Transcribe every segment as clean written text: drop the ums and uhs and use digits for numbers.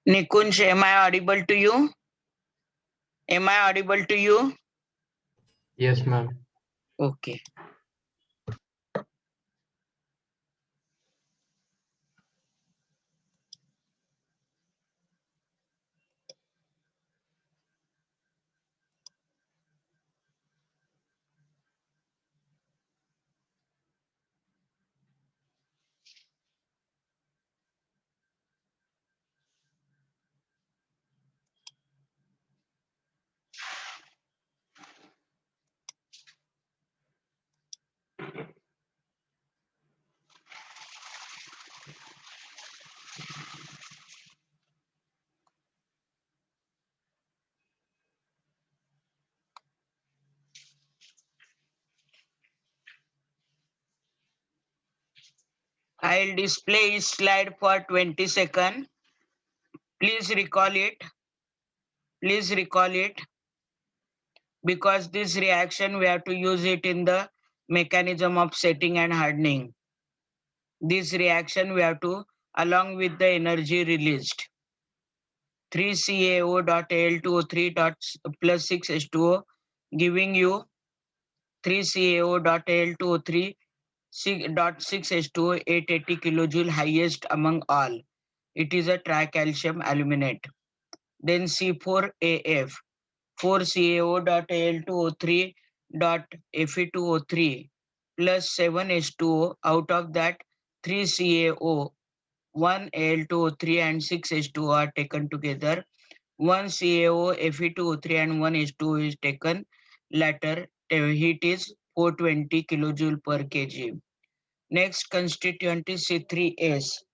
Nikunj, am I audible to you? Am I audible to you? Yes, ma'am. Okay. I'll display slide for 20 seconds. Please recall it. Please recall it. Because this reaction, we have to use it in the mechanism of setting and hardening. This reaction, we have to, along with the energy released. 3CaO.Al2O3 plus 6H2O, giving you 3CaO.Al2O3 6.6H2O 880 kilojoule, highest among all. It is a tricalcium aluminate. Then C4AF, 4CaO.Al2O3.Fe2O3 plus 7H2O. Out of that, 3CaO, 1Al2O3 and 6H2O are taken together. 1 CaO, Fe2O3 and 1 H2O is taken. Latter heat is 420 kilojoule per kg. Next constituent is C3S.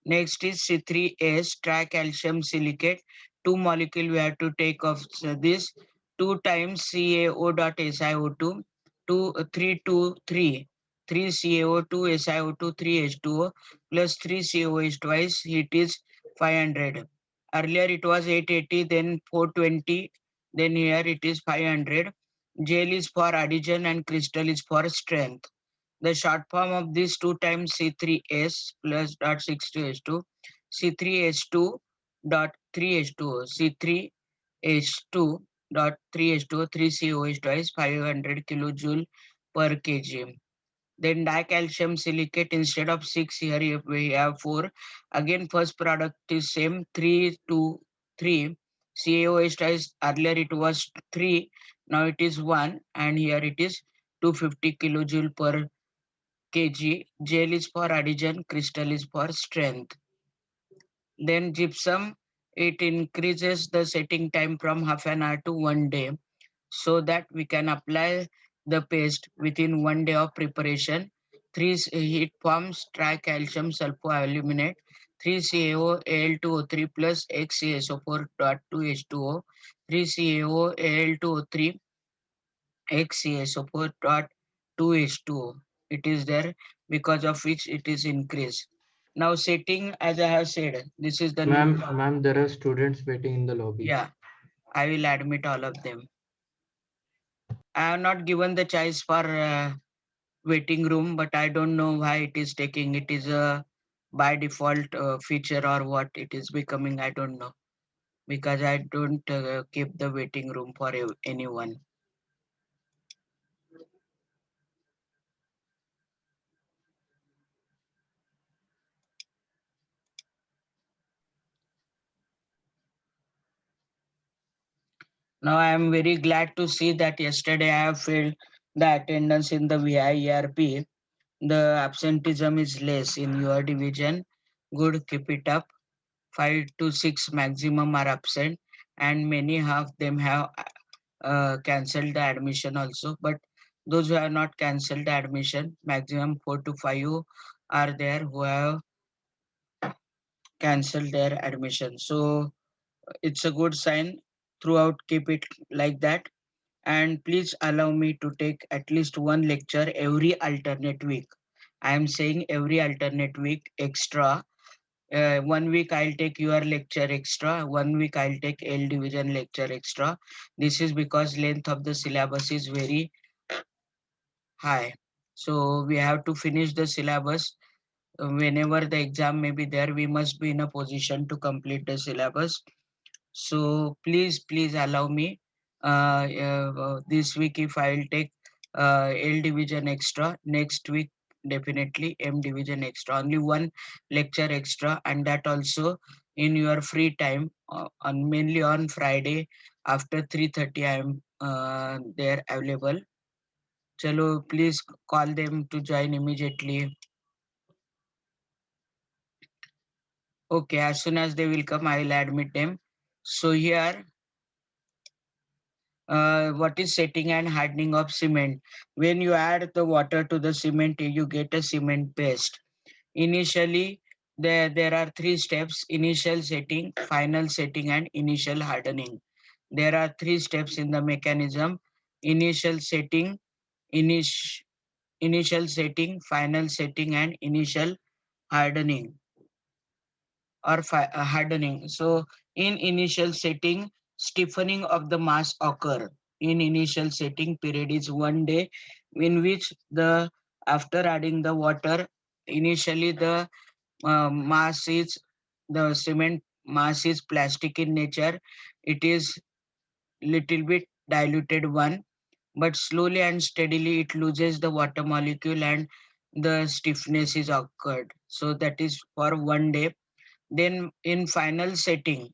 Next is C3S, tricalcium silicate. Two molecule we have to take of this. 2 times CaO.SiO2, 323. 3 CaO2, SiO2, 3H2O plus 3 COH twice, heat is 500. Earlier it was 880, then 420, then here it is 500. Gel is for adhesion and crystal is for strength. The short form of this 2 times C3S plus dot 62H2, C3H2 dot 3H2O, C3H2 dot 3H2O, 3COH twice, 500 kilojoule per kg. Then dicalcium silicate, instead of 6 here we have 4. Again first product is same, 3 to 3. CaOH twice, earlier it was 3, now it is 1, and here it is 250 kilojoule per kg. Gel is for adhesion, crystal is for strength. Then gypsum, it increases the setting time from half an hour to 1 day, so that we can apply the paste within 1 day of preparation. 3 heat forms tricalcium sulfoaluminate, 3 CaO Al2O3 plus XCSO4.2H2O, 3 CaO Al2O3 XCSO4.2H2O. It is there, because of which it is increased. Now setting, as I have said, this is the new Ma'am, top. ma'am, there are students waiting in the lobby. Yeah, I will admit all of them. I have not given the choice for waiting room, but I don't know why it is taking. It is a by default feature or what it is becoming. I don't know, because I don't keep the waiting room for anyone. Now I am very glad to see that yesterday I have filled the attendance in the VIERP. The absenteeism is less in your division. Good, keep it up. 5 to 6 maximum are absent, and many of them have cancelled the admission also. But those who have not cancelled the admission, maximum 4 to 5 are there who have cancelled their admission. So it's a good sign. Throughout, keep it like that. And please allow me to take at least one lecture every alternate week. I am saying every alternate week extra. 1 week I'll take your lecture extra, 1 week I'll take L division lecture extra. This is because length of the syllabus is very high. So we have to finish the syllabus whenever the exam may be there, we must be in a position to complete the syllabus. So please allow me this week if I'll take L division extra, next week definitely M division extra, only one lecture extra, and that also in your free time, on mainly on Friday after 3:30 I am there available. Chalo, please call them to join immediately. Okay, as soon as they will come, I will admit them. So here, what is setting and hardening of cement? When you add the water to the cement, you get a cement paste. Initially, there are three steps: initial setting, final setting, and initial hardening. There are three steps in the mechanism: initial setting, init- initial setting, final setting, and initial hardening hardening. So, in initial setting, stiffening of the mass occur. In initial setting, period is 1 day, in which the after adding the water, initially the mass is the cement mass is plastic in nature. It is little bit diluted one, but slowly and steadily it loses the water molecule and the stiffness is occurred. So that is for 1 day. Then in final setting,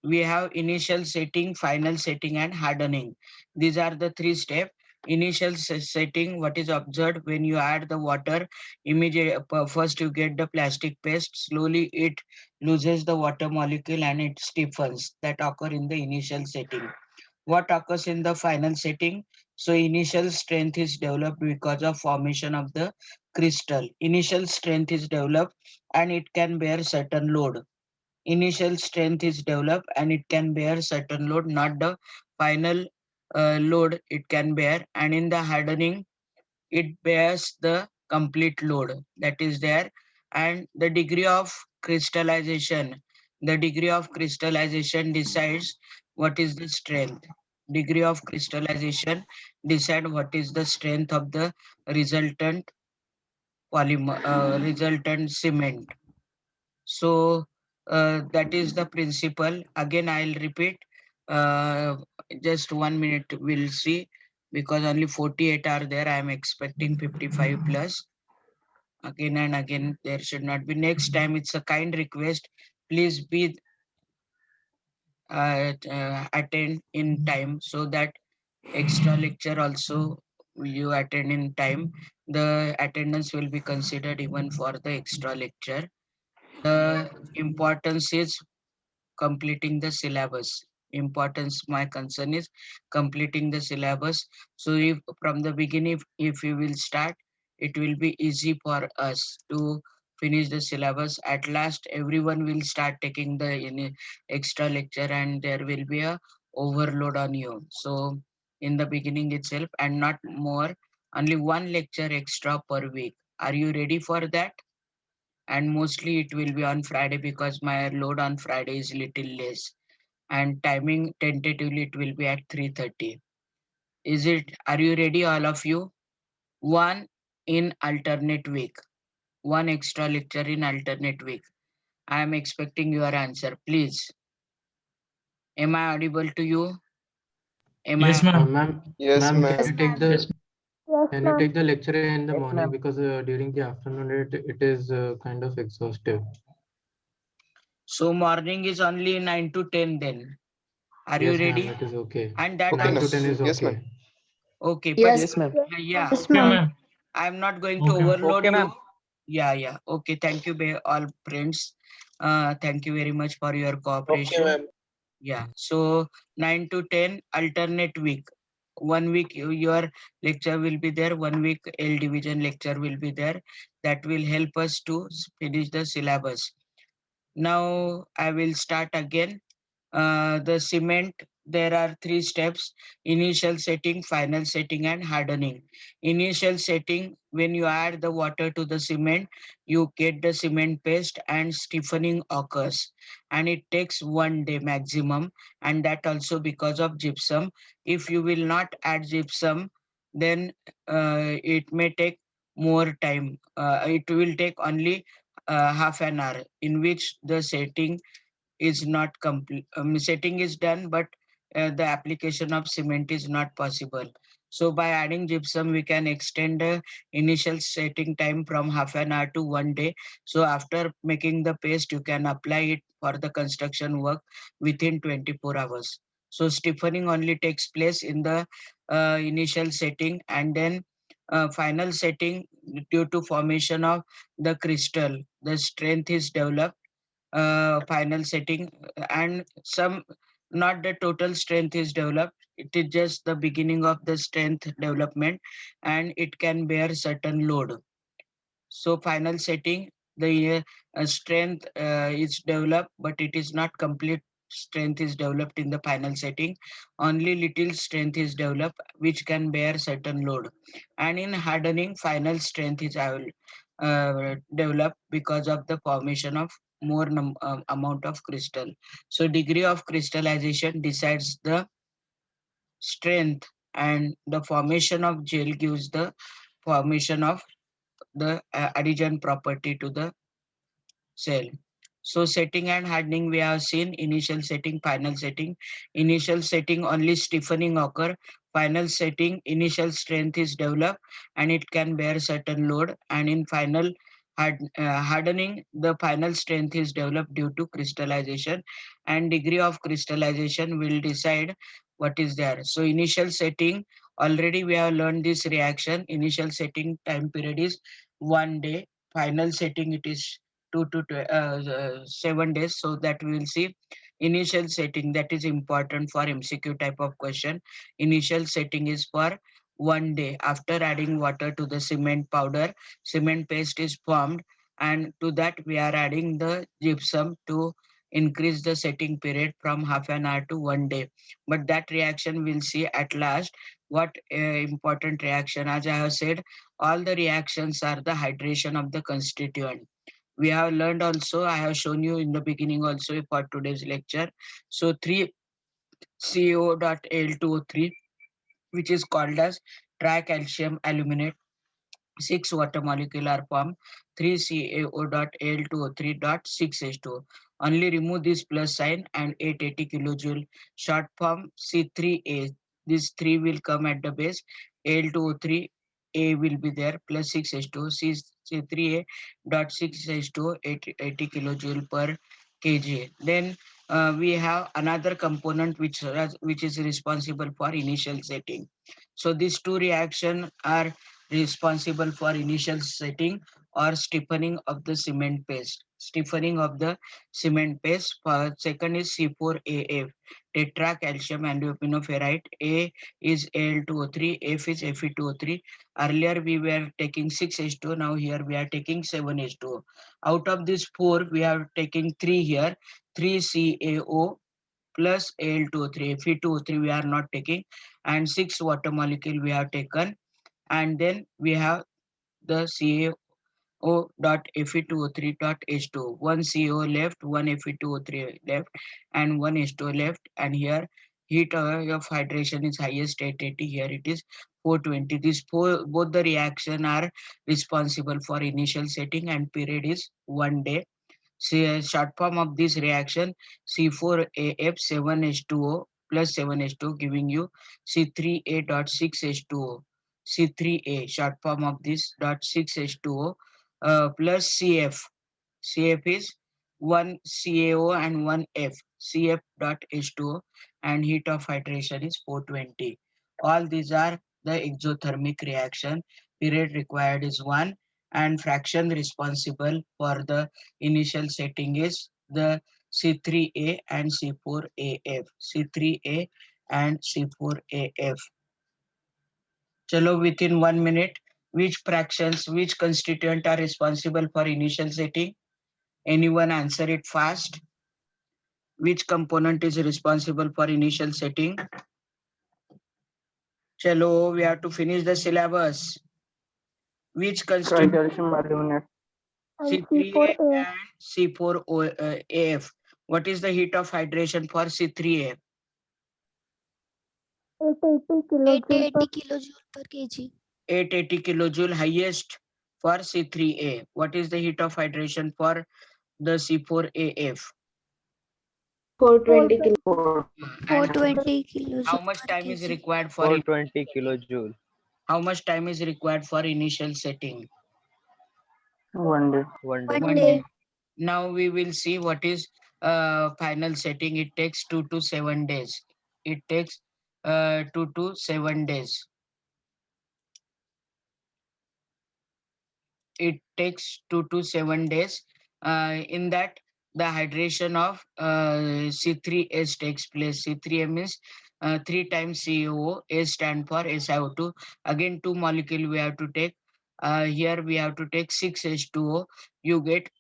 we have initial setting, final setting, and hardening. These are the three steps. Initial setting, what is observed when you add the water, first you get the plastic paste, slowly it loses the water molecule and it stiffens. That occur in the initial setting. What occurs in the final setting? So initial strength is developed because of formation of the crystal. Initial strength is developed and it can bear certain load. Initial strength is developed and it can bear certain load, not the final load it can bear. And in the hardening, it bears the complete load that is there. And the degree of crystallization, the degree of crystallization decides what is the strength. Degree of crystallization decide what is the strength of the resultant polymer, resultant cement. So that is the principle. Again, I'll repeat. Uh, just 1 minute, we'll see, because only 48 are there. I am expecting 55 plus. Again and again, there should not be. Next time, it's a kind request. Please be attend in time so that extra lecture also you attend in time. The attendance will be considered even for the extra lecture. The importance is completing the syllabus. Importance, my concern is completing the syllabus. So if from the beginning, if you will start, it will be easy for us to finish the syllabus. At last, everyone will start taking the extra lecture and there will be a overload on you. So in the beginning itself, and not more, only one lecture extra per week. Are you ready for that? And mostly it will be on Friday because my load on Friday is little less. And timing tentatively it will be at 3:30. Is it? Are you ready, all of you? One in alternate week. One extra lecture in alternate week. I am expecting your answer. Please. Am I audible to you? Am Yes, I? ma'am. Ma'am, Yes, can ma'am. you take Yes, the Yes, can you ma'am. take the lecture in the Yes, morning, ma'am. because during the afternoon it is kind of exhaustive. So morning is only 9 to 10 then. Are you Yes, ma'am, ready? it is okay. And that Okay, 9 to ma'am. 10 also. is Yes, ma'am. okay. Okay, but Yes, Yes, ma'am. yes, yeah, yes, okay, ma'am. ma'am. I'm not going to Okay, ma'am. overload Okay, you. ma'am. Yeah. Okay. Thank you, all friends. Thank you very much for your Okay, cooperation. ma'am. Yeah. So 9 to 10 alternate week. 1 week your lecture will be there. 1 week L division lecture will be there. That will help us to finish the syllabus. Now I will start again. The cement, there are three steps: initial setting, final setting, and hardening. Initial setting, when you add the water to the cement, you get the cement paste and stiffening occurs. And it takes 1 day maximum, and that also because of gypsum. If you will not add gypsum, then it may take more time. It will take only half an hour, in which the setting is not complete. Setting is done, but the application of cement is not possible. So by adding gypsum, we can extend the initial setting time from half an hour to 1 day. So after making the paste, you can apply it for the construction work within 24 hours. So stiffening only takes place in the initial setting, and then final setting, due to formation of the crystal, the strength is developed. Final setting, and some, not the total strength is developed, it is just the beginning of the strength development, and it can bear certain load. So final setting, the strength is developed, but it is not complete strength is developed in the final setting. Only little strength is developed, which can bear certain load. And in hardening, final strength is developed because of the formation of more amount of crystal. So degree of crystallization decides the strength, and the formation of gel gives the formation of the adhesion property to the cell. So setting and hardening, we have seen initial setting, final setting. Initial setting, only stiffening occur. Final setting, initial strength is developed and it can bear certain load. And in final hardening, the final strength is developed due to crystallization, and degree of crystallization will decide what is there. So initial setting, already we have learned this reaction. Initial setting time period is 1 day. Final setting, it is 7 days. So that we will see initial setting, that is important for MCQ type of question. Initial setting is for 1 day. After adding water to the cement powder, cement paste is formed, and to that we are adding the gypsum to increase the setting period from half an hour to 1 day. But that reaction we'll see at last. What important reaction, as I have said, all the reactions are the hydration of the constituent. We have learned also, I have shown you in the beginning also for today's lecture. So 3CO.Al2O3, which is called as tricalcium aluminate. 6 water molecule are formed, 3CaO.Al2O3.6H2O. Only remove this plus sign and 880 kilojoule. Short form C3A. This 3 will come at the base. Al2O3 A will be there plus 6H2O. C3A dot 6H2O 80 kilojoule per kg. Then we have another component which is responsible for initial setting. So these two reactions are responsible for initial setting or stiffening of the cement paste. Stiffening of the cement paste. Second is C4AF, tetracalcium aluminoferrite. A is Al2O3, F is Fe2O3. Earlier we were taking 6H2O, now here we are taking 7H2O. Out of these four, we are taking three here, 3CaO plus Al2O3, Fe2O3 we are not taking, and 6 water molecule we have taken, and then we have the CaO dot Fe2O3 dot H2O. One CO left, one Fe2O3 left, and one H2O left. And here heat of hydration is highest 880. Here it is 420. These four, both the reaction are responsible for initial setting, and period is 1 day. See a short form of this reaction, C4AF7H2O plus 7H2O, giving you C3A.6H2O. C3A, short form of this dot 6H2O plus CF. CF is one CaO and one F. CF dot H2O, and heat of hydration is 420. All these are the exothermic reaction. Period required is 1, and fraction responsible for the initial setting is the C3A and C4AF. C3A and C4AF. Chalo, within 1 minute, which fractions, which constituent are responsible for initial setting? Anyone answer it fast? Which component is responsible for initial setting? Chalo, we have to finish the syllabus. Which constituent? Tricalcium aluminate. And C3A C4A, and C4AF. What is the heat of hydration for C3A? 880 kilojoule 880 per kilojoule per kg. 880 kilojoule highest. For C3A, what is the heat of hydration for the C4AF? 420 kilo. 420 How kilojoule much per time is kg. required for 420 kilojoule. how much time is required for initial setting? 1 day. 1 day. 1 day. One day. Now we will see what is final setting. It takes 2 to 7 days. It takes 2 to 7 days. It takes 2 to 7 days. In that, the hydration of C3S takes place. C3A means 3 times COO. A stand for SiO2. Again, two molecule we have to take. Here we have to take 6H2O. You get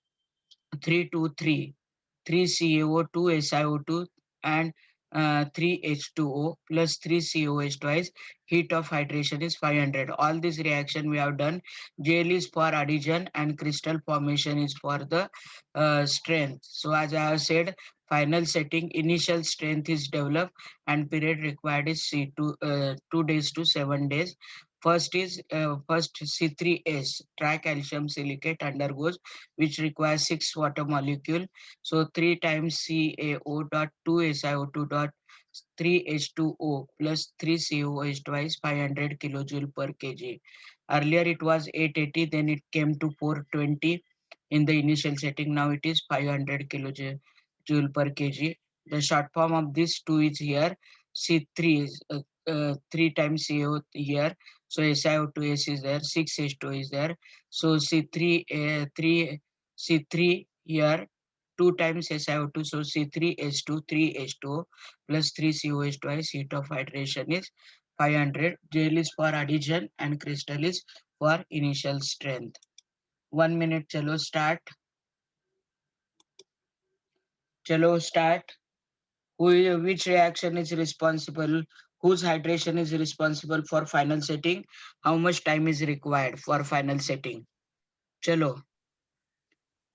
323. 3 CaO2 SiO2 and 3 H2O plus 3 COH twice. Heat of hydration is 500. All this reaction we have done. Gel is for adhesion and crystal formation is for the strength. So as I have said, final setting initial strength is developed and period required is 2 days to 7 days. First C3S tricalcium silicate undergoes which requires 6 water molecule. So 3 times CaO dot 2 SiO2 dot 3 H2O plus 3 COH twice 500 kilojoule per kg. Earlier it was 880, then it came to 420 in the initial setting. Now it is 500 kilojoule per kg. The short form of this 2 is here. C3 is 3 times CO here. So SiO2S is there, 6H2 is there. So C3 C3 here 2 times SiO2, so C3H2 3H2O plus 3 COH twice. Heat of hydration is 500. Gel is for adhesion and crystal is for initial strength. 1 minute, chalo start. Chalo start. Which reaction is responsible? Whose hydration is responsible for final setting? How much time is required for final setting? Chalo.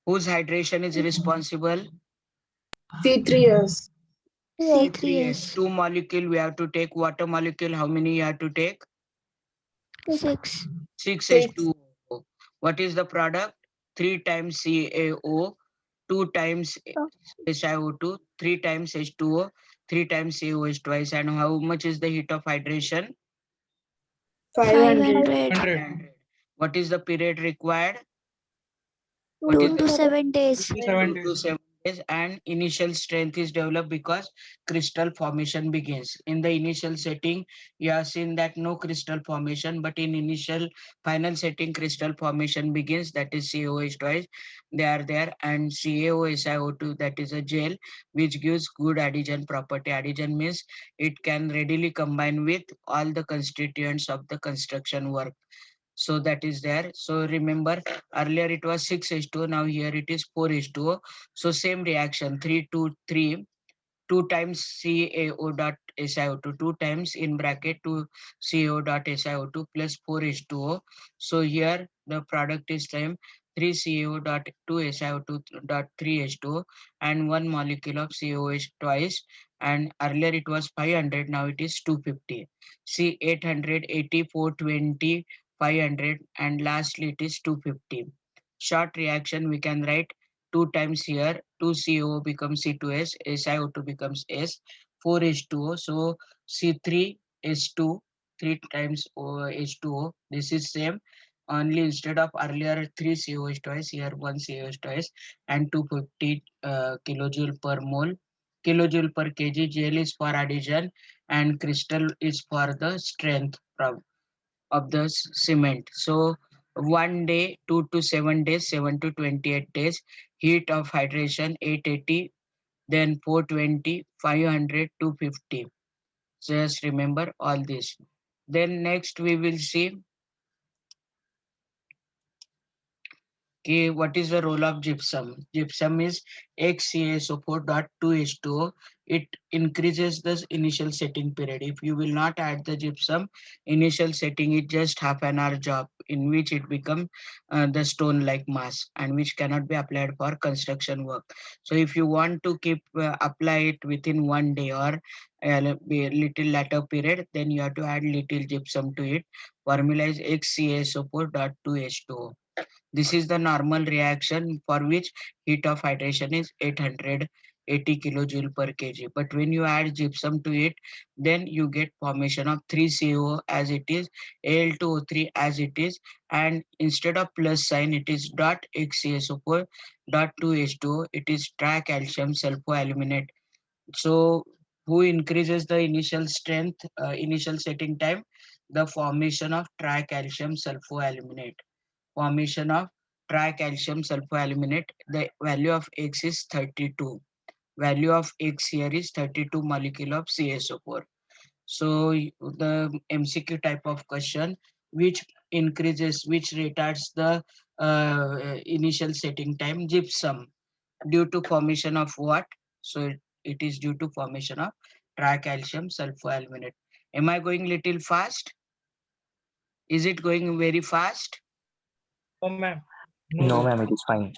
Whose hydration is responsible? C3S. C3H. C3S. Two molecule we have to take. Water molecule, how many you have to take? 6. 6. 6H2O. What is the product? 3 times CaO, 2 times SiO2, 3 times H2O, 3 times COH twice. And how much is the heat of hydration? 500. 500. 500. What is the period required? What is 2 to the 7 days. 2 to 7 days, and initial strength is developed because crystal formation begins. In the initial setting, you have seen that no crystal formation, but in initial final setting, crystal formation begins. That is COH twice. They are there, and CaO2, that is a gel which gives good adhesion property. Adhesion means it can readily combine with all the constituents of the construction work. So that is there. So remember, earlier it was 6H2O, now here it is 4H2O. So same reaction, 3 to 3, 2 times CaO dot SiO2, 2 times in bracket 2 CO dot SiO2 plus 4H2O. So here the product is same, 3 CO dot 2 SiO2 dot 3H2O and one molecule of COH twice. And earlier it was 500, now it is 250. See 800, 80, 420, 500, and lastly it is 250. Short reaction we can write 2 times here, 2 CO becomes C2S, SiO2 becomes S, 4 H2O. So C3 H2, 3 times H2O. This is same. Only instead of earlier 3 COH twice, here 1 COH twice, and 250 kilojoule per mole. Kilojoule per kg. Gel is for adhesion and crystal is for the strength of the cement. So 1 day, 2 to 7 days, 7 to 28 days. Heat of hydration 880, then 420, 500, 250. Just remember all this. Then next we will see what is the role of gypsum. Gypsum is XCaSO4.2H2O. It increases the initial setting period. If you will not add the gypsum, initial setting is just half an hour job in which it becomes the stone like mass and which cannot be applied for construction work. So if you want to keep apply it within 1 day or a little later period, then you have to add little gypsum to it. Formula is XCaSO4.2H2O. This is the normal reaction for which heat of hydration is 880 kilojoule per kg. But when you add gypsum to it, then you get formation of 3CO as it is, Al2O3 as it is, and instead of plus sign, it is dot HCSO4 dot 2H2O. It is tricalcium sulfoaluminate. So who increases the initial strength, initial setting time? The formation of tricalcium sulfoaluminate. Formation of tricalcium sulfoaluminate. The value of X is 32. Value of X here is 32 molecule of CSO4. So the MCQ type of question, which increases, which retards the initial setting time? Gypsum. Due to formation of what? So it is due to formation of tricalcium sulfoaluminate. Am I going little fast? Is it going very fast? No, ma'am. No, No, sir. ma'am, it is fine.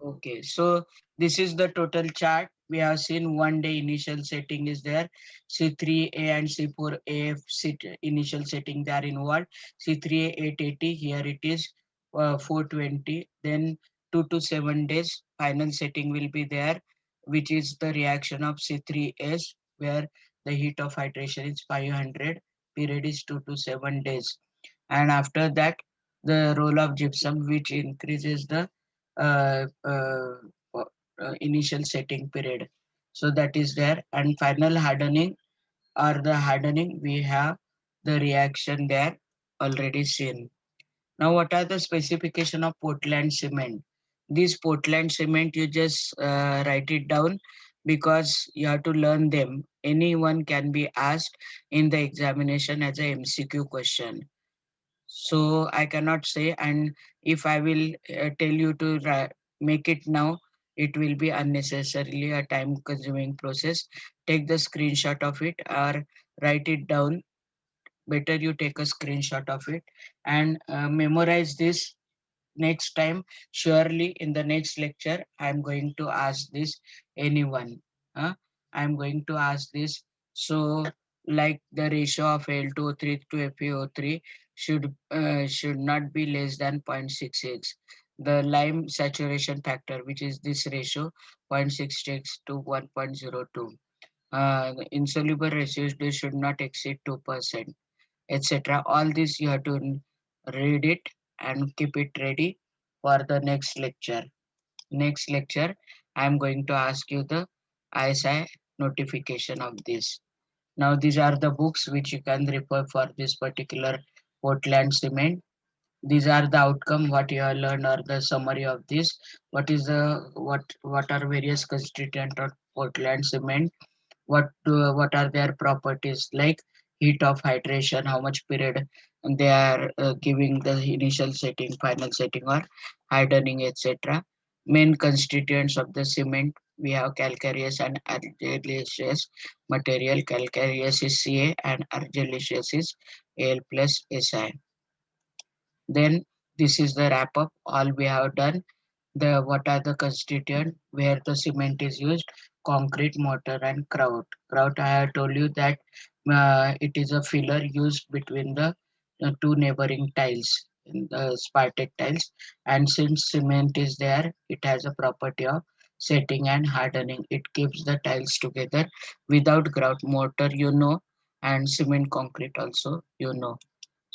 Okay, so this is the total chart. We have seen 1 day initial setting is there. C3A and C4A initial setting they are involved. C3A 880, here it is 420. Then 2 to 7 days final setting will be there, which is the reaction of C3S, where the heat of hydration is 500. Period is 2 to 7 days. And after that, the role of gypsum, which increases the uh, uh, initial setting period. So that is there. And final hardening or the hardening, we have the reaction there already seen. Now, what are the specification of Portland cement? This Portland cement, you just write it down because you have to learn them. Anyone can be asked in the examination as a MCQ question. So I cannot say, and if I will tell you to make it now, it will be unnecessarily a time consuming process. Take the screenshot of it or write it down. Better you take a screenshot of it and memorize this. Next time, surely in the next lecture, I'm going to ask this anyone. I'm going to ask this. So, like the ratio of L2O3 to FeO3 should not be less than 0.66. The lime saturation factor, which is this ratio, 0.66 to 1.02. The insoluble residue should not exceed 2%, etc. All this you have to read it and keep it ready for the next lecture. Next lecture, I am going to ask you the ISI notification of this. Now, these are the books which you can refer for this particular Portland cement. These are the outcome what you have learned or the summary of this. What are various constituent of Portland cement? What are their properties, like heat of hydration, how much period they are giving the initial setting, final setting, or hardening, etc. Main constituents of the cement, we have calcareous and argillaceous material. Calcareous is Ca and argillaceous is Al plus Si. Then this is the wrap up, all we have done. The what are the constituent where the cement is used? Concrete, mortar, and grout. Grout, I have told you that it is a filler used between the two neighboring tiles, in the spartic tiles. And since cement is there, it has a property of setting and hardening. It keeps the tiles together. Without grout, mortar, and cement concrete also,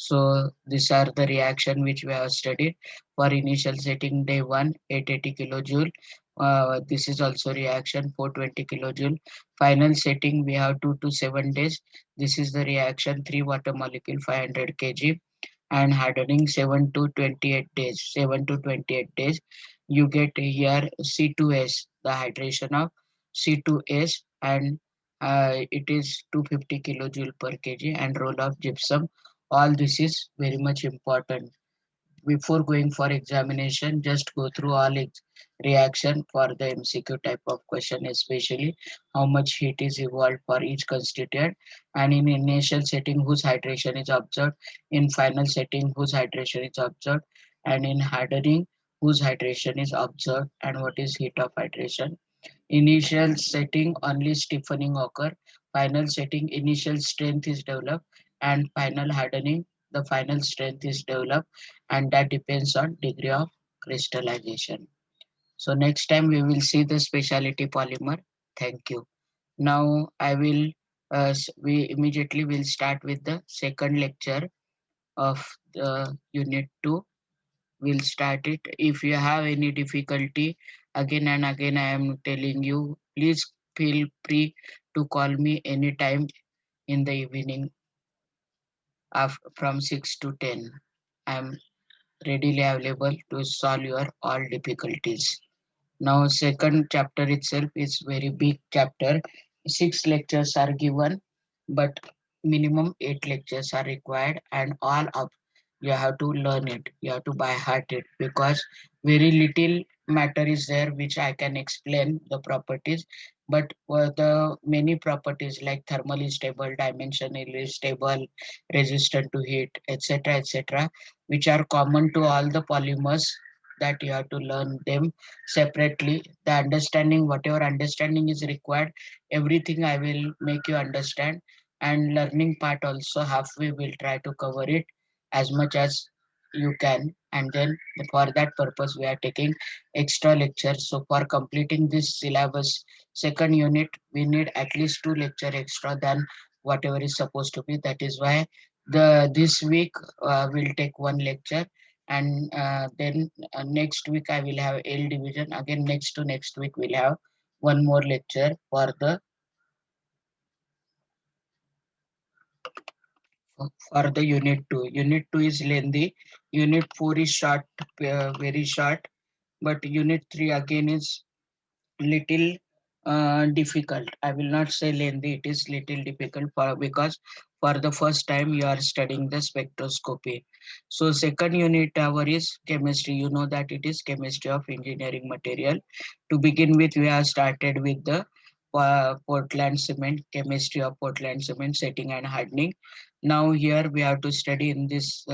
so these are the reaction which we have studied. For initial setting day 1, 880 kilojoule. This is also reaction 420 kilojoule. Final setting we have 2 to 7 days. This is the reaction 3 water molecule 500 kg, and hardening 7 to 28 days. 7 to 28 days. You get here C2S, the hydration of C2S, and it is 250 kilojoule per kg, and role of gypsum. All this is very much important. Before going for examination, just go through all reaction for the MCQ type of question, especially how much heat is evolved for each constituent, and in initial setting whose hydration is observed, in final setting whose hydration is observed, and in hardening whose hydration is observed, and what is heat of hydration. Initial setting only stiffening occur. Final setting initial strength is developed, and final hardening the final strength is developed, and that depends on degree of crystallization. So next time we will see the specialty polymer. Thank you. Now I will we immediately will start with the second lecture of the unit 2. We'll start it. If you have any difficulty, again and again I am telling you, please feel free to call me anytime in the evening from 6 to 10. I am readily available to solve your all difficulties. Now, second chapter itself is very big chapter. 6 lectures are given, but minimum 8 lectures are required, and all of you have to learn it. You have to by heart it, because very little matter is there which I can explain the properties, but the many properties like thermally stable, dimensionally stable, resistant to heat, etc., etc., which are common to all the polymers, that you have to learn them separately. The understanding, whatever understanding is required, everything I will make you understand, and learning part also halfway will try to cover it as much as you can. And then for that purpose we are taking extra lectures. So for completing this syllabus second unit, we need at least 2 lecture extra than whatever is supposed to be. That is why this week we'll take 1 lecture, and then next week I will have L division. Again, next to next week we'll have one more lecture for the unit 2. Unit 2 is lengthy. Unit 4 is short, very short. But unit 3 again is little difficult. I will not say lengthy. It is little difficult because for the first time you are studying the spectroscopy. So second unit our is chemistry. You know that it is chemistry of engineering material. To begin with, we have started with the Portland cement, chemistry of Portland cement, setting and hardening. Now here we have to study in this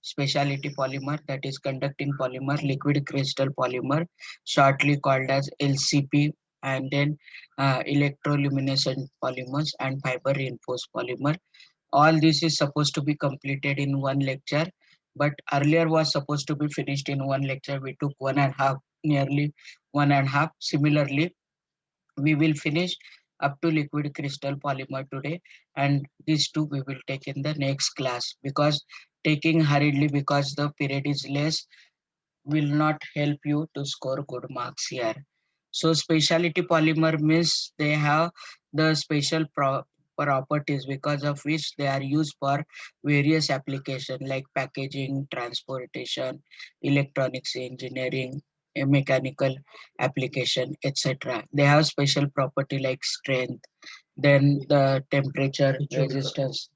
specialty polymer, that is conducting polymer, liquid crystal polymer, shortly called as LCP, and then electroluminescent polymers and fiber reinforced polymer. All this is supposed to be completed in 1 lecture, but earlier was supposed to be finished in 1 lecture. We took 1.5, nearly 1.5. Similarly, we will finish up to liquid crystal polymer today, and these two we will take in the next class, because taking hurriedly because the period is less will not help you to score good marks here. So specialty polymer means they have the special properties because of which they are used for various applications like packaging, transportation, electronics engineering, a mechanical application, etc. They have special property like strength, then the temperature resistance.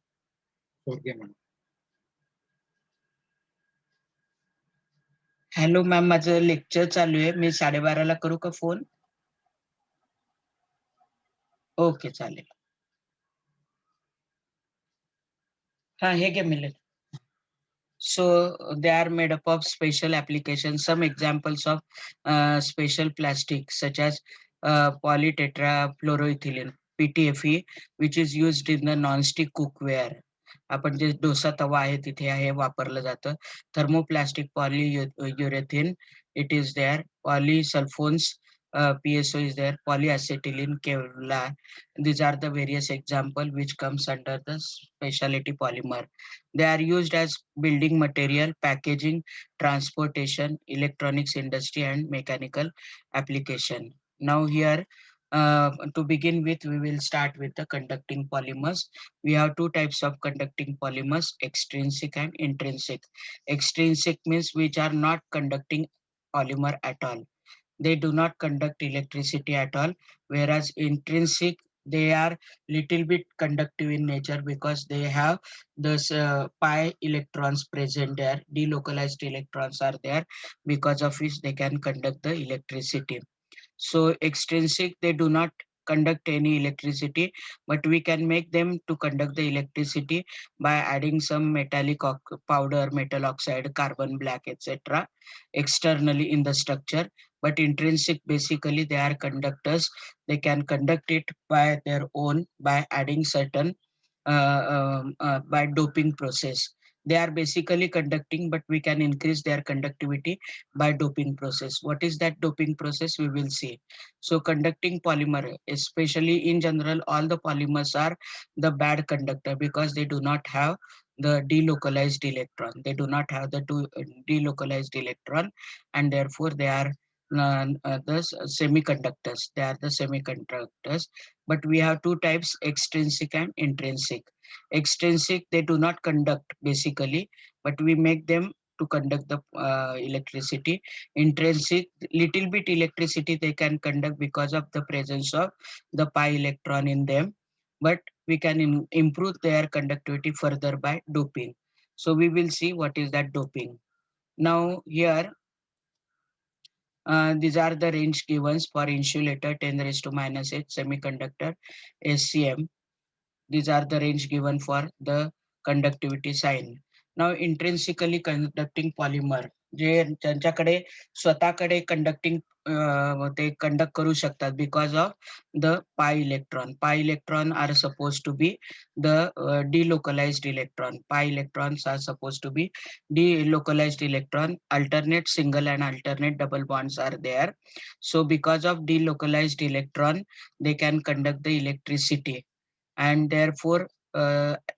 Hello ma'am, माझं lecture चालू आहे. मी 12:30ला करू का phone? Okay, चालेल. हा, हे घे मिळेल. So they are made up of special applications. Some examples of special plastics such as polytetrafluoroethylene (PTFE), which is used in the non-stick cookware. आपण जे डोसा तवा आहे तिथे हे वापरलं जातं. Thermoplastic polyurethane, it is there. Polysulfones, PSO is there. Polyacetylene, Kevlar. These are the various example which comes under the specialty polymer. They are used as building material, packaging, transportation, electronics industry, and mechanical application. Now here, to begin with, we will start with the conducting polymers. We have two types of conducting polymers, extrinsic and intrinsic. Extrinsic means which are not conducting polymer at all. They do not conduct electricity at all, whereas intrinsic, they are little bit conductive in nature because they have this pi electrons present there, delocalized electrons are there, because of which they can conduct the electricity. So extrinsic, they do not conduct any electricity, but we can make them to conduct the electricity by adding some metallic powder, metal oxide, carbon black, etc. externally in the structure. But intrinsic, basically they are conductors. They can conduct it by their own by adding certain by doping process. They are basically conducting, but we can increase their conductivity by doping process. What is that doping process? We will see. So conducting polymer, especially in general, all the polymers are the bad conductor because they do not have the delocalized electron. They do not have the delocalized electron, and therefore they are the semiconductors. They are the semiconductors. But we have two types: extrinsic and intrinsic. Extrinsic, they do not conduct basically, but we make them to conduct the electricity. Intrinsic, little bit electricity they can conduct because of the presence of the pi electron in them, but we can improve their conductivity further by doping. So we will see what is that doping. Now here, these are the range given for insulator 10 raised to minus 8, semiconductor SCM. These are the range given for the conductivity sign. Now intrinsically conducting polymer, जे ज्यांच्याकडे स्वतःकडे conducting ते conduct करू शकतात because of the pi electron. Pi electron are supposed to be the delocalized electron. Pi electrons are supposed to be delocalized electron. Alternate single and alternate double bonds are there. So because of delocalized electron, they can conduct the electricity, and therefore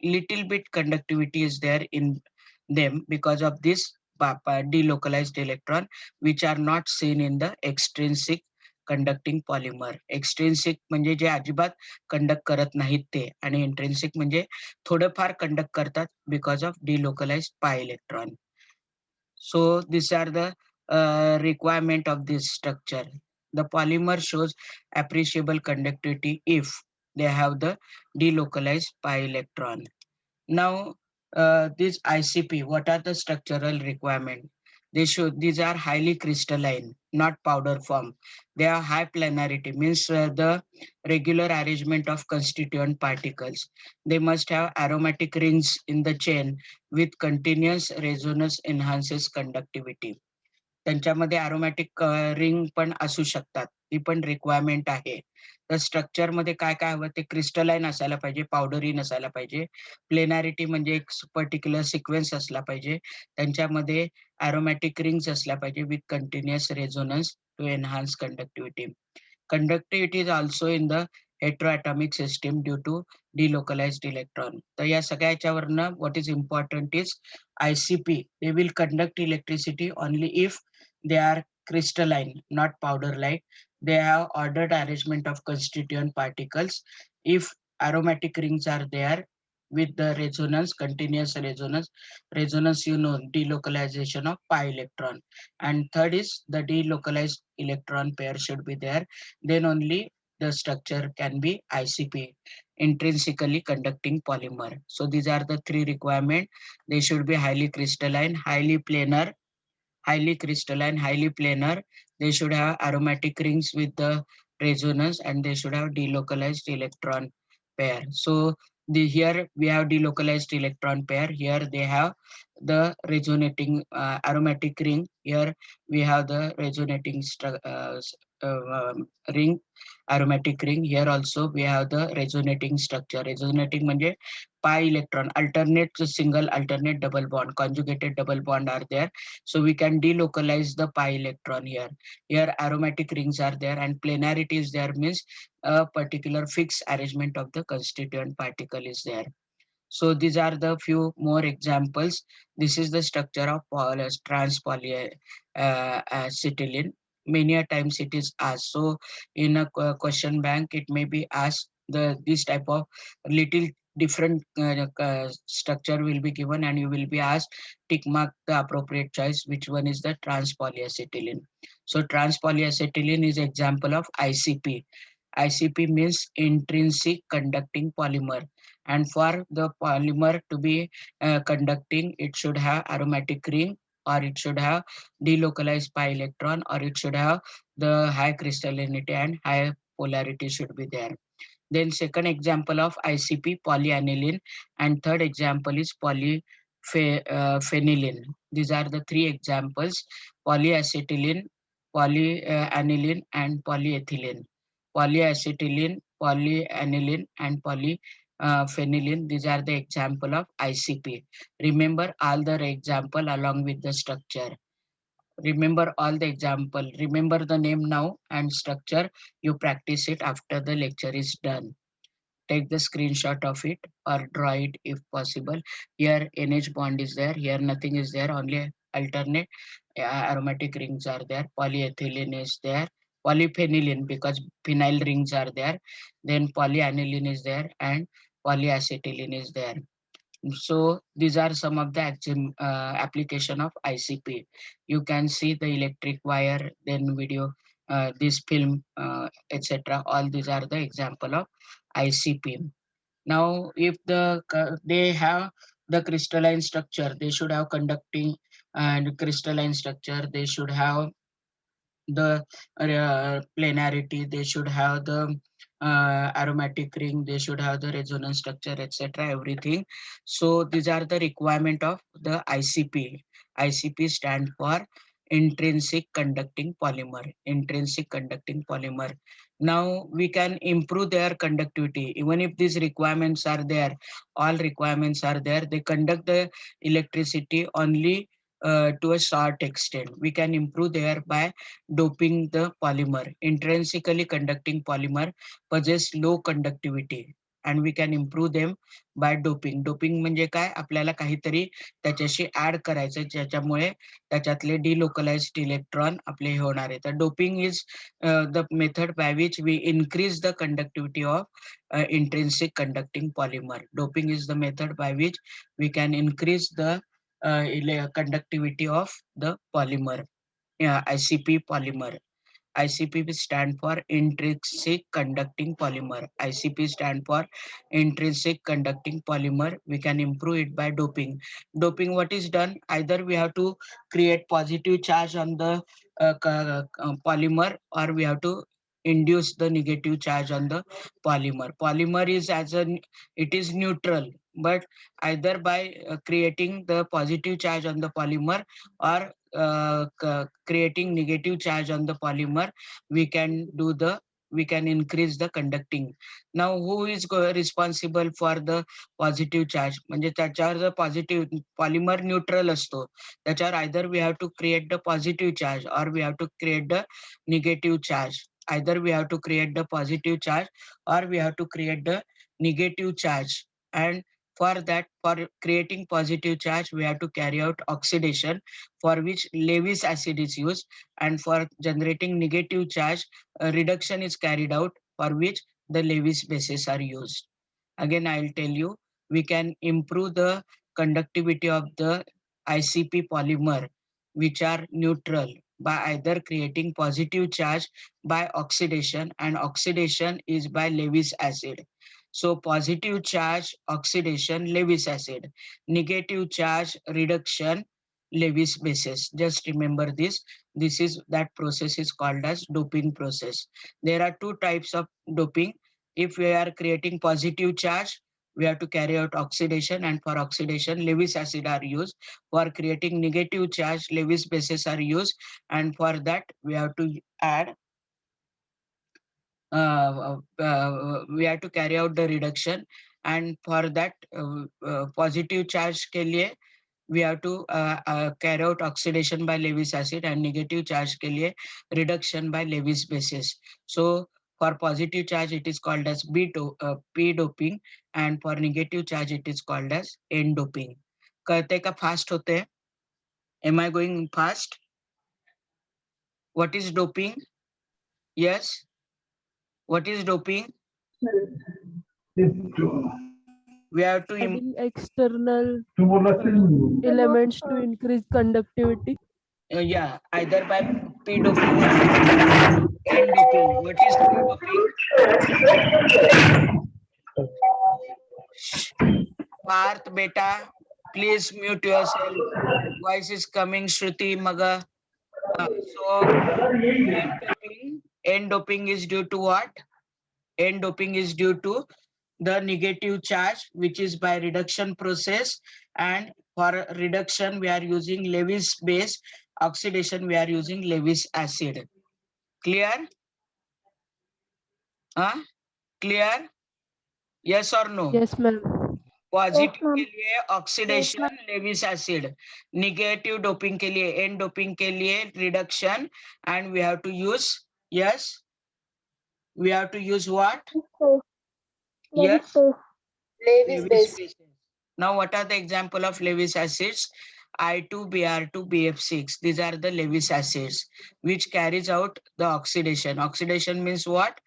little bit conductivity is there in them because of this delocalized electron, which are not seen in the extrinsic conducting polymer. Extrinsic म्हणजे जे अजिबात conduct करत नाहीत ते, आणि intrinsic म्हणजे थोडंफार conduct करतात because of delocalized pi electron. So these are the requirement of this structure. The polymer shows appreciable conductivity if they have the delocalized pi electron. Now, this ICP, what are the structural requirement? These are highly crystalline, not powder form. They are high planarity, means the regular arrangement of constituent particles. They must have aromatic rings in the chain with continuous resonance enhances conductivity. त्यांच्यामध्ये aromatic ring पण असू शकतात, ती पण requirement आहे. तर स्ट्रक्चरमध्ये काय काय हवं, ते क्रिस्टलाइन असायला पाहिजे, पावडरी नसायला पाहिजे. प्लेनारिटी म्हणजे एक पर्टिक्युलर सिक्वेन्स असला पाहिजे. त्यांच्यामध्ये अरोमॅटिक रिंग्स असल्या पाहिजे with continuous resonance to enhance conductivity. Conductivity is also in the heteroatomic system due to delocalized electron. तर या सगळ्याच्यावरनं what is important is ICP. They will conduct electricity only if they are crystalline, not powder-like. They have ordered arrangement of constituent particles. If aromatic rings are there with the resonance, continuous resonance, delocalization of pi electron. And third is the delocalized electron pair should be there. Then only the structure can be ICP, intrinsically conducting polymer. So these are the three requirements. They should be highly crystalline, highly planar, highly crystalline, highly planar. They should have aromatic rings with the resonance, and they should have delocalized electron pair. So here we have delocalized electron pair. Here they have the resonating aromatic ring. Here we have the resonating ring, aromatic ring. Here also we have the resonating structure. Resonating म्हणजे pi electron, alternate single, alternate double bond, conjugated double bond are there. So we can delocalize the pi electron here. Here aromatic rings are there, and planarity is there, means a particular fixed arrangement of the constituent particle is there. So these are the few more examples. This is the structure of trans-polyacetylene. Many a times it is asked. So in a question bank, it may be asked, this type of little different structure will be given, and you will be asked tick mark the appropriate choice, which one is the trans-polyacetylene. So trans-polyacetylene is example of ICP. ICP means intrinsic conducting polymer, and for the polymer to be conducting, it should have aromatic ring, or it should have delocalized pi electron, or it should have the high crystallinity and high polarity should be there. Then second example of ICP, polyaniline, and third example is polyphenylene. These are the three examples: polyacetylene, polyaniline, and polyethylene. Polyacetylene, polyaniline, and polyphenylene. phenylene. These are the example of ICP. Remember all the example along with the structure. Remember all the example. Remember the name now and structure. You practice it after the lecture is done. Take the screenshot of it or draw it if possible. Here NH bond is there. Here nothing is there. Only alternate aromatic rings are there. Polyethylene is there. Polyphenylene because phenyl rings are there. Then polyaniline is there and polyacetylene is there. So these are some of the application of ICP. You can see the electric wire, then video, this film, etc. All these are the example of ICP. Now, if they have the crystalline structure, they should have conducting and crystalline structure. They should have the planarity, they should have the aromatic ring, they should have the resonance structure, etc. Everything. So these are the requirement of the ICP. ICP stand for intrinsic conducting polymer. Intrinsic conducting polymer. Now we can improve their conductivity. Even if these requirements are there, all requirements are there, they conduct the electricity only to a short extent. We can improve there by doping the polymer. Intrinsically conducting polymer possess low conductivity and we can improve them by doping. Doping म्हणजे काय, आपल्याला काहीतरी त्याच्याशी add करायचं ज्याच्यामुळे त्याच्यातले delocalised electron आपले होणार आहे. तर doping is the method by which we increase the conductivity of intrinsic conducting polymer. Doping is the method by which we can increase the conductivity of the polymer. ICP polymer. ICP stand for intrinsic conducting polymer. ICP stand for intrinsic conducting polymer. We can improve it by doping. Doping, what is done? Either we have to create positive charge on the polymer, or we have to induce the negative charge on the polymer. Polymer is it is neutral, but either by creating the positive charge on the polymer or creating negative charge on the polymer, we can increase the conducting. Now who is responsible for the positive charge? म्हणजे त्याच्यावर जर positive polymer neutral असतो, त्याच्यावर either we have to create the positive charge or we have to create the negative charge. Either we have to create the positive charge or we have to create the negative charge. And for that, for creating positive charge, we have to carry out oxidation, for which Lewis acid is used, and for generating negative charge, reduction is carried out, for which the Lewis bases are used. Again, I'll tell you, we can improve the conductivity of the ICP polymer, which are neutral, by either creating positive charge by oxidation, and oxidation is by Lewis acid. So positive charge oxidation, Lewis acid; negative charge reduction, Lewis bases. Just remember this. This is that process is called as doping process. There are two types of doping. If we are creating positive charge, we have to carry out oxidation, and for oxidation, Lewis acid are used. For creating negative charge, Lewis bases are used, and for that we have to add we have to carry out the reduction, and for that positive charge के लिए we have to carry out oxidation by Lewis acid, and negative charge के लिए reduction by Lewis bases. So for positive charge it is called as P doping, and for negative charge it is called as N doping. करते का fast होते हैं? Am I going fast? What is doping? Yes. What is doping? We have to adding external elements to increase conductivity. yeah, either by P doping or N doping. What is P doping? Parth beta, please mute yourself. Voice is coming, Shruti Maga. So N doping is due to what? N doping is due to the negative charge, which is by reduction process, and for reduction we are using Lewis base, oxidation we are using Lewis acid. Clear? Clear? Yes or no? Yes, ma'am. Positive ma'am. के लिए oxidation Lewis acid, negative doping के लिए n doping के लिए reduction, and we have to use, yes, we have to use what? Yes, Lewis Lewis base. bases. Now, what are the example of Lewis acids? I2Br2 BF6. These are the Lewis acids which carries out the oxidation. Oxidation means what?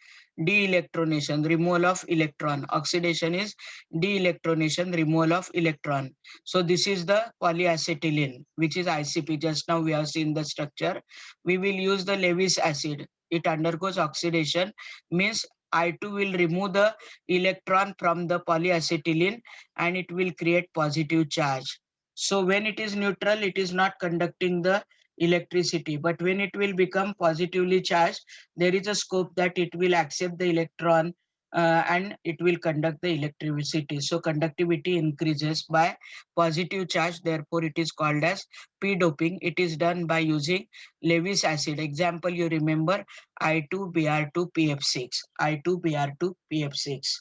De-electronation, removal of electron. Oxidation is de-electronation, removal of electron. So this is the polyacetylene, which is ICP. Just now we have seen the structure. We will use the Lewis acid. It undergoes oxidation, means I2 will remove the electron from the polyacetylene and it will create positive charge. So when it is neutral, it is not conducting the electricity, but when it will become positively charged, there is a scope that it will accept the electron and it will conduct the electricity. So conductivity increases by positive charge, therefore it is called as p-doping. It is done by using Lewis acid. Example, you remember I2Br2PF6, I2Br2PF6.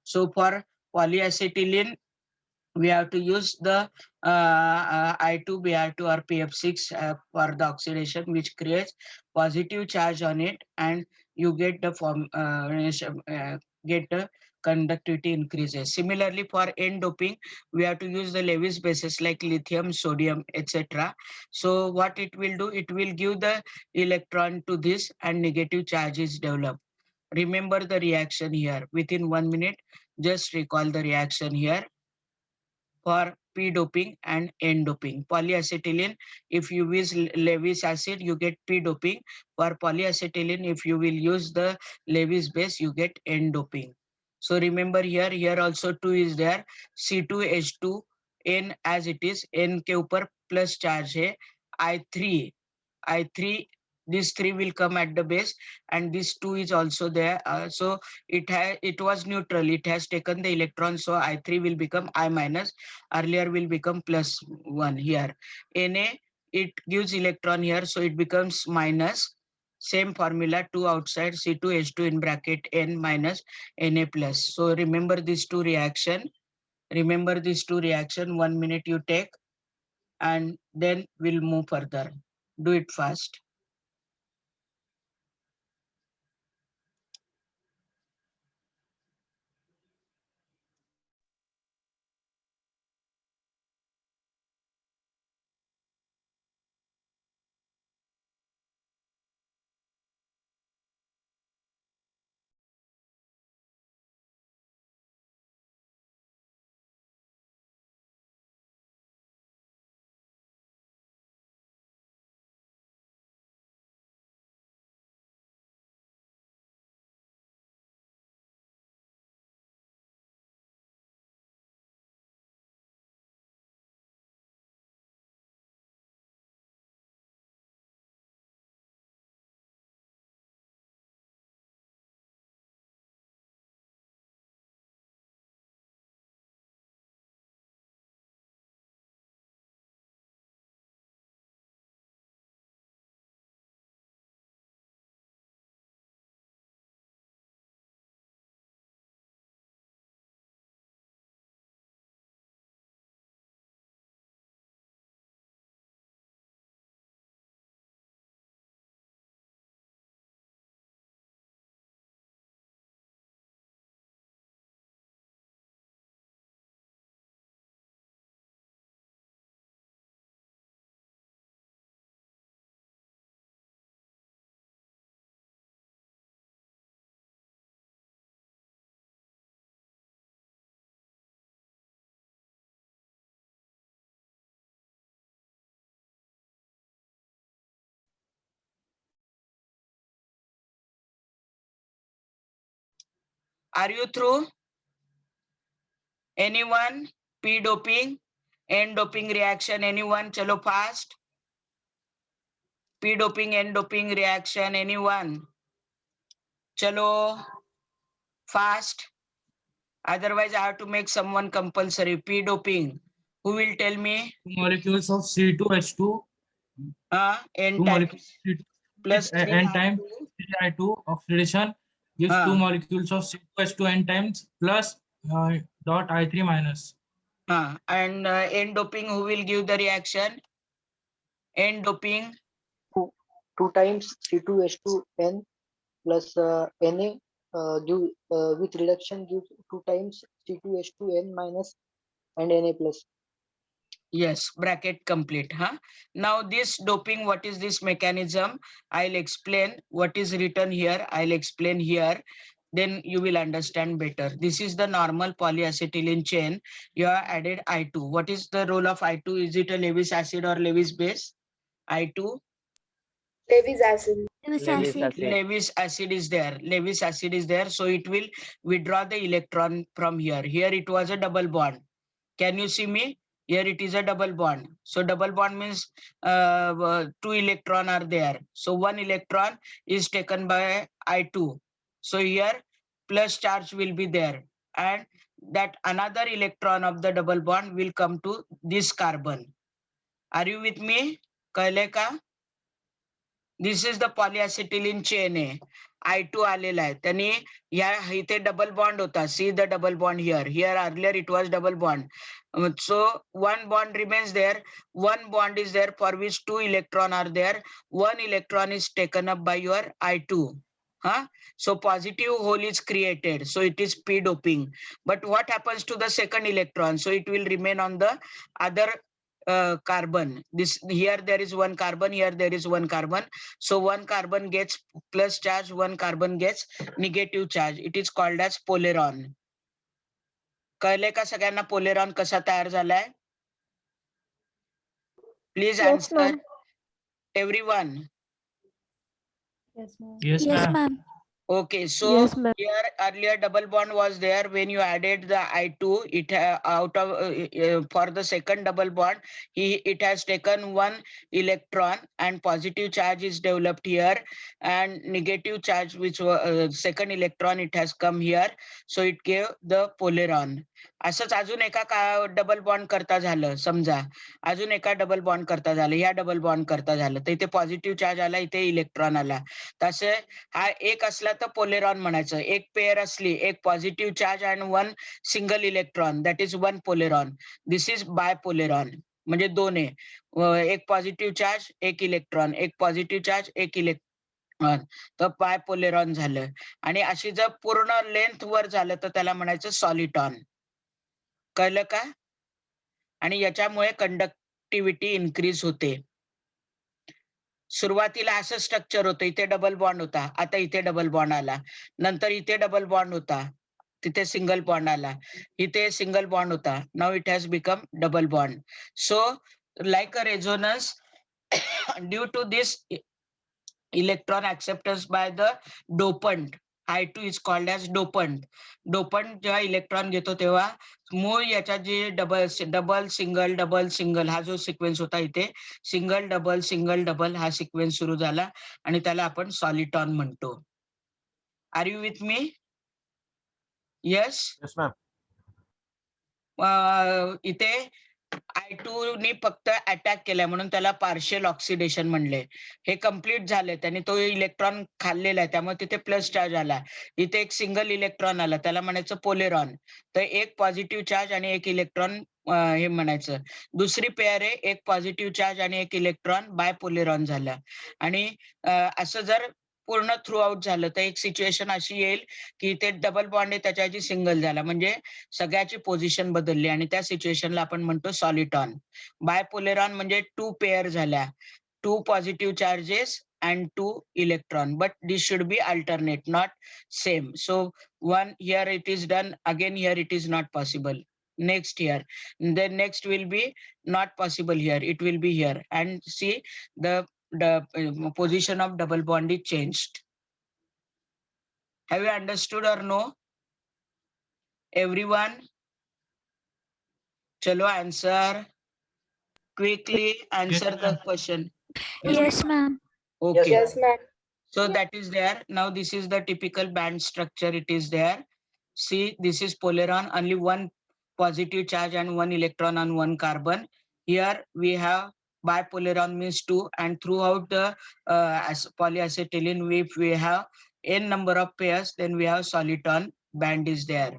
So for polyacetylene, we have to use the I2Br2 or PF6 for the oxidation, which creates positive charge on it, and you get the get the conductivity increases. Similarly, for N doping, we have to use the Lewis bases like lithium, sodium, etc. So what it will do, it will give the electron to this and negative charge is developed. Remember the reaction here. Within 1 minute, just recall the reaction here for p-doping and n-doping. Polyacetylene, if you use Lewis acid, you get p-doping. For polyacetylene, if you will use the Lewis base, you get n-doping. So remember here also 2 is there, C2H2, N as it is, N के ऊपर plus charge है, I3, I3, this 3 will come at the base and this 2 is also there. So it was neutral. It has taken the electron. So I3 will become I minus. Earlier will become plus 1 here. Na, it gives electron here. So it becomes minus. Same formula, 2 outside, C2H2 in bracket N minus Na plus. So remember these two reaction. Remember these two reaction. 1 minute you take and then we'll move further. Do it fast. Are you through? Anyone? P doping, N doping reaction. Anyone? Chalo fast. P doping, N doping reaction. Anyone? Chalo fast. Otherwise, I have to make someone compulsory. P doping. Who will tell me? Molecules of C2H2, N two molecules times of C2 plus 3 n times I2. 3I2 oxidation gives two molecules of C2H2 n times plus dot I3 minus. And N doping, who will give the reaction? N doping, 2 times C2H2N plus Na give with reduction gives 2 times C2H2N minus and Na plus. yes, bracket complete. Now this doping, what is this mechanism? I'll explain what is written here. I'll explain here. Then you will understand better. This is the normal polyacetylene chain. You have added I2. What is the role of I2? Is it a Lewis acid or Lewis base? I2? Lewis acid. Lewis Lewis acid. acid. Lewis acid is there. Lewis acid is there. So it will withdraw the electron from here. Here it was a double bond. Can you see me? Here it is a double bond. So double bond means 2 electron are there. So 1 electron is taken by I2. So here plus charge will be there. And that another electron of the double bond will come to this carbon. Are you with me? कळले का? This is the polyacetylene chain आहे. I2 आलेला आहे. त्यांनी या इथे double bond होता. See the double bond here. Here earlier it was double bond. So one bond remains there. One bond is there for which 2 electron are there. 1 electron is taken up by your I2. So positive hole is created. So it is p doping. But what happens to the second electron? So it will remain on the other carbon. This here there is one carbon, here there is one carbon. So one carbon gets plus charge, one carbon gets negative charge. It is called as poleron. कळले का सगळ्यांना पोलेरॉन कसा तयार झालाय? Please answer everyone. Yes, Yes, ma'am. ma'am. Okay, so Yes, ma'am. here earlier double bond was there. When you added the I2, it out of for the second double bond, it has taken 1 electron and positive charge is developed here, and negative charge which was second electron it has come here. So it gave the poleron. असंच अजून एका double bond करता झालं समजा, अजून एका double bond करता झालं, या डबल बॉन्ड करता झालं, तर इथे पॉझिटिव्ह चार्ज आला, इथे इलेक्ट्रॉन आला. तसे हा एक असला तर पोलेरॉन म्हणायचं. एक पेअर असली, एक positive charge and 1 single electron, that is 1 polaron. This is bipolaron. म्हणजे 2 आहे. एक पॉझिटिव्ह चार्ज, एक इलेक्ट्रॉन, एक पॉझिटिव्ह चार्ज, एक इलेक्ट्रॉन, तर बाय पोलेरॉन झालं. आणि अशी जर पूर्ण लेंथ वर झालं तर त्याला म्हणायचं सॉलिटॉन. कळलं का? आणि याच्यामुळे कंडक्टिव्हिटी इन्क्रीज होते. सुरुवातीला असं स्ट्रक्चर होतं, इथे डबल बॉन्ड होता, आता इथे डबल बॉन्ड आला. नंतर इथे डबल बॉन्ड होता, तिथे सिंगल बॉन्ड आला. इथे सिंगल बॉन्ड होता, now it has become double bond. So like a resonance due to this electron acceptance by the dopant. I2 is called as dopant. Dopant जेव्हा electron घेतो तेव्हा मूळ याच्या जे डबल सिंगल हा जो सिक्वेन्स होता, इथे सिंगल डबल हा सिक्वेन्स सुरू झाला आणि त्याला आपण सॉलिटॉन म्हणतो. Are you with me? Yes. Yes, ma'am. इथे I2 नी फक्त अटॅक केलाय म्हणून त्याला पार्शियल ऑक्सिडेशन म्हणले. हे कम्प्लीट झाले, त्याने तो इलेक्ट्रॉन खाल्लेला आहे, त्यामुळे तिथे प्लस चार्ज आला. इथे एक सिंगल इलेक्ट्रॉन आला, त्याला म्हणायचं पोलेरॉन. तर एक पॉझिटिव्ह चार्ज आणि एक इलेक्ट्रॉन हे म्हणायचं. दुसरी पेअर आहे, एक पॉझिटिव्ह चार्ज आणि एक इलेक्ट्रॉन बायपोलेरॉन झाला. आणि असं जर पूर्ण थ्रू आउट झालं तर एक सिच्युएशन अशी येईल की ते डबल बॉन्ड आहे त्याच्या सिंगल झाला, म्हणजे सगळ्याची पोझिशन बदलली आणि त्या सिच्युएशनला आपण म्हणतो सॉलिटॉन. बायपोलेरॉन म्हणजे 2 पेअर झाल्या, 2 positive charges and 2 electron, but this should be alternate, not same. So one here it is done, again here it is not possible, next here, then next will be not possible, here it will be here, and see the position of double bond is changed. Have you understood or no? Everyone, chalo answer quickly, answer Yes, the ma'am. question. Yes, ma'am. Okay. Yes, ma'am. So that is there. Now this is the typical band structure. It is there. See, this is poleron, only 1 positive charge and 1 electron on 1 carbon. Here we have bipoleron means 2, and throughout the polyacetylene, if we have n number of pairs, then we have soliton band is there.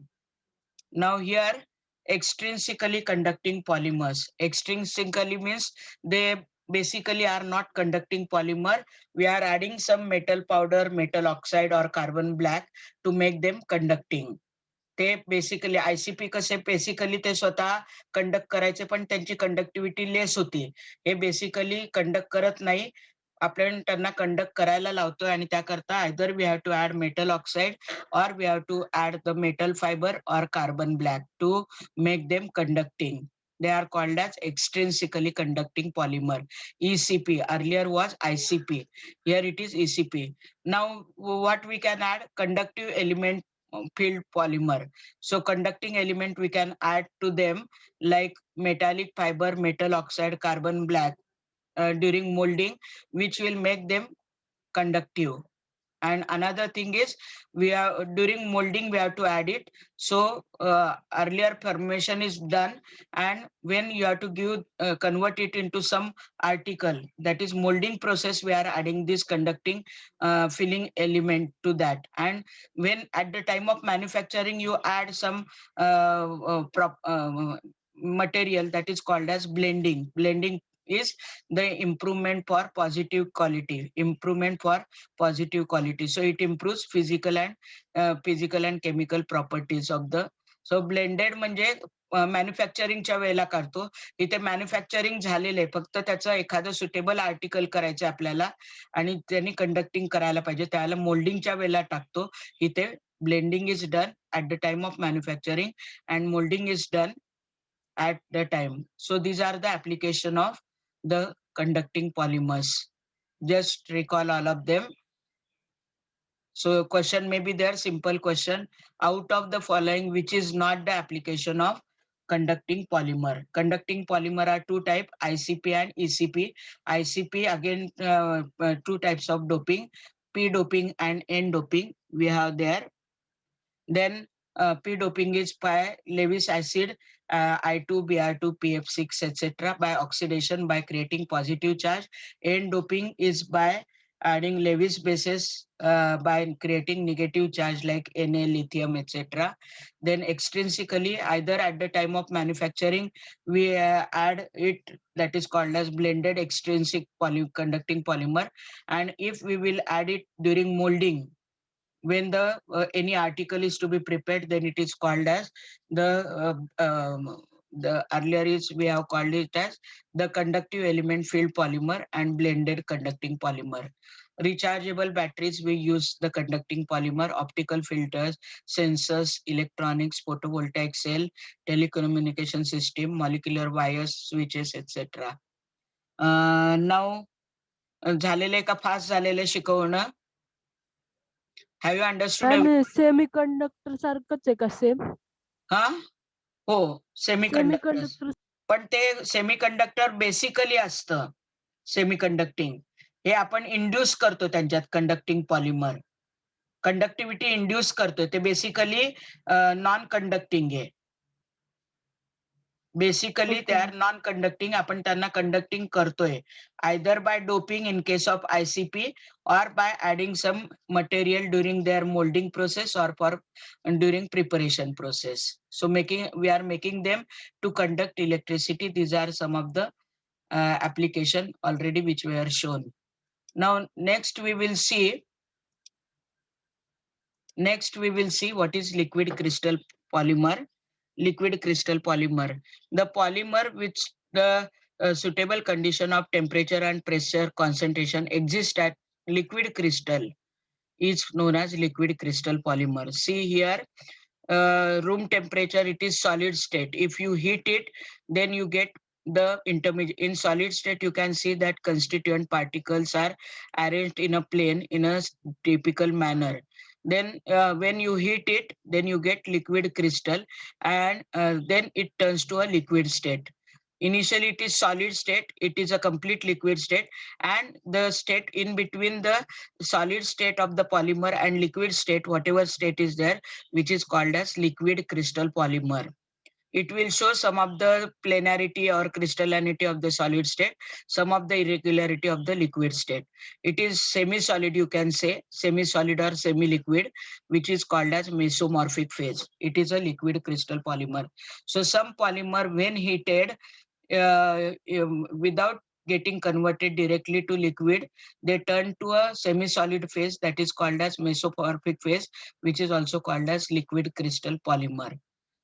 Now here, extrinsically conducting polymers. Extrinsically means they basically are not conducting polymer. We are adding some metal powder, metal oxide or carbon black to make them conducting. ते basically ICP कसे basically ते स्वतः conduct करायचे पण त्यांची conductivity less होती. हे basically conduct करत नाही, आपण त्यांना कंडक्ट करायला लावतोय आणि त्याकरता either we have to add metal oxide or we have to add the metal fiber or carbon black to make them conducting. They are called as extrinsically conducting polymer. ECP, earlier was ICP, here it is ECP. Now what we can add? Conductive element field polymer. So conducting element we can add to them like metallic fiber, metal oxide, carbon black during molding, which will make them conductive. And another thing is, we are during molding we have to add it. So earlier formation is done, and when you have to give convert it into some article, that is molding process, we are adding this conducting filling element to that. And when at the time of manufacturing you add some material, that is called as blending. Blending is the improvement for positive quality, improvement for positive quality. So it improves physical and chemical properties of the. So blended म्हणजे मॅन्युफॅक्चरिंगच्या वेळेला काढतो. इथे manufacturing झालेलं आहे, फक्त त्याचं एखादं suitable article करायचं आपल्याला आणि त्यांनी कंडक्टिंग करायला पाहिजे, त्याला मोल्डिंगच्या वेळेला टाकतो. इथे blending is done at the time of manufacturing and molding is done at the time. So these are the application of the conducting polymers. Just recall all of them. So question may be there, simple question. Out of the following, which is not the application of conducting polymer? Conducting polymer are two type, ICP and ECP. ICP again two types of doping, P doping and N doping we have there. Then P doping is by Lewis acid, I2, Br2, PF6, etc. by oxidation by creating positive charge. N doping is by adding Lewis bases by creating negative charge like Na, lithium, etc. Then extrinsically, either at the time of manufacturing, we add it, that is called as blended extrinsic conducting polymer. And if we will add it during molding, when the any article is to be prepared, then it is called as the earlier is we have called it as the conductive element filled polymer and blended conducting polymer. Rechargeable batteries, we use the conducting polymer. Optical filters, sensors, electronics, photovoltaic cell, telecommunication system, molecular wires, switches, etc. Now झालेलं का fast झालेलं शिकवणं? Have you understood? आणि semi conductor सारखंच आहे का same? हा हो, सेमीकंडक्टर. सेमीकंडक्टर पण ते सेमीकंडक्टर बेसिकली असतं. सेमीकंडक्टिंग हे आपण इंड्यूस करतो त्यांच्यात कंडक्टिंग पॉलिमर, कंडक्टिव्हिटी इंड्यूस करतो. ते बेसिकली नॉन कंडक्टिंग आहे. बेसिकली ते आर नॉन कंडक्टिंग, आपण त्यांना कंडक्टिंग करतोय either by doping in case of ICP or by adding some material during their molding process or for during preparation process. So we are making them to conduct electricity. These are some of the application already which we are shown. Now next we will see what is liquid crystal polymer. Liquid crystal polymer, the polymer which the suitable condition of temperature and pressure concentration exist at liquid crystal is known as liquid crystal polymer. See here, room temperature, it is solid state. If you heat it, then you get the intermediate. In solid state, you can see that constituent particles are arranged in a plane in a typical manner. Then when you heat it, then you get liquid crystal, and then it turns to a liquid state. Initially it is solid state, it is a complete liquid state, and the state in between the solid state of the polymer and liquid state, whatever state is there, which is called as liquid crystal polymer. It will show some of the planarity or crystallinity of the solid state, some of the irregularity of the liquid state. It is semi-solid, you can say, semi-solid or semi-liquid, which is called as mesomorphic phase. It is a liquid crystal polymer. So some polymer, when heated, without getting converted directly to liquid, they turn to a semi-solid phase that is called as mesomorphic phase, which is also called as liquid crystal polymer.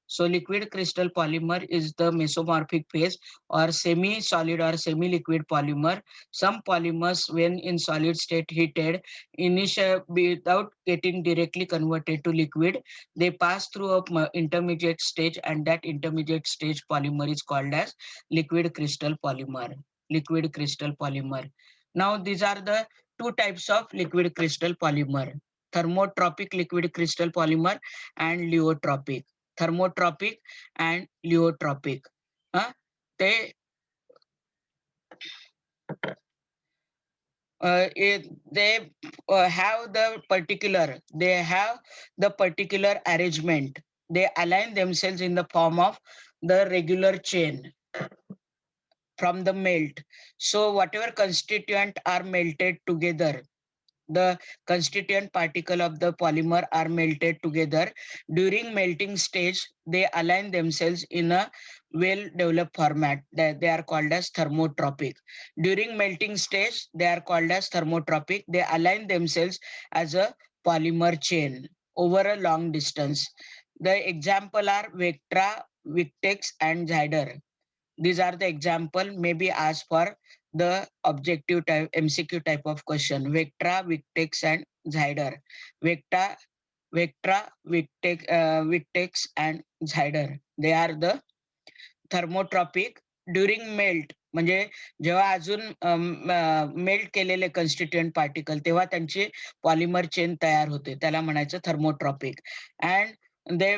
So liquid crystal polymer is the mesomorphic phase or semi-solid or semi-liquid polymer. Some polymers, when in solid state heated, without getting directly converted to liquid, they pass through a intermediate stage, and that intermediate stage polymer is called as liquid crystal polymer. Liquid crystal polymer. Now these are the two types of liquid crystal polymer: thermotropic liquid crystal polymer and leutropic. Thermotropic and leutropic. They they have the particular arrangement. They align themselves in the form of the regular chain from the melt. So whatever constituent are melted together, the constituent particle of the polymer are melted together. During melting stage, they align themselves in a well-developed format. They are called as thermotropic. During melting stage, they are called as thermotropic. They align themselves as a polymer chain over a long distance. The example are Vectra, Victex, and Zyder. These are the example maybe asked for the objective type MCQ type of question. Vectra, Victex, and Zyder. Vectra, Victex, and Zyder. They are the thermotropic. During melt म्हणजे जेव्हा अजून melt केलेले कन्स्टिट्युएंट particle तेव्हा त्यांची polymer chain तयार होते, त्याला म्हणायचं thermotropic. And they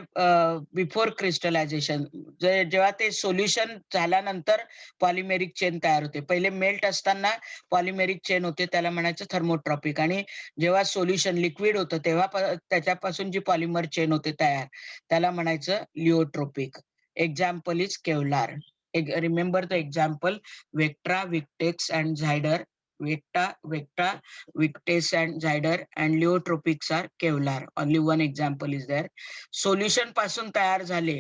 before crystallization, जेव्हा ते सोल्युशन झाल्यानंतर पॉलिमेरिक चेन तयार होते. पहिले मेल्ट असताना पॉलिमेरिक चेन होते, त्याला म्हणायचं थर्मोट्रॉपिक. आणि जेव्हा सोल्युशन लिक्विड होतं तेव्हा त्याच्यापासून जी पॉलिमर चेन होते तयार, त्याला म्हणायचं लिओट्रोपिक. Example is Kevlar. Remember the example: Vectra, Victex, and Zyder. Vectra, Victex, and Zyder, and Leotropics are Kevlar. Only one example is there. Solution पासून तयार झाले.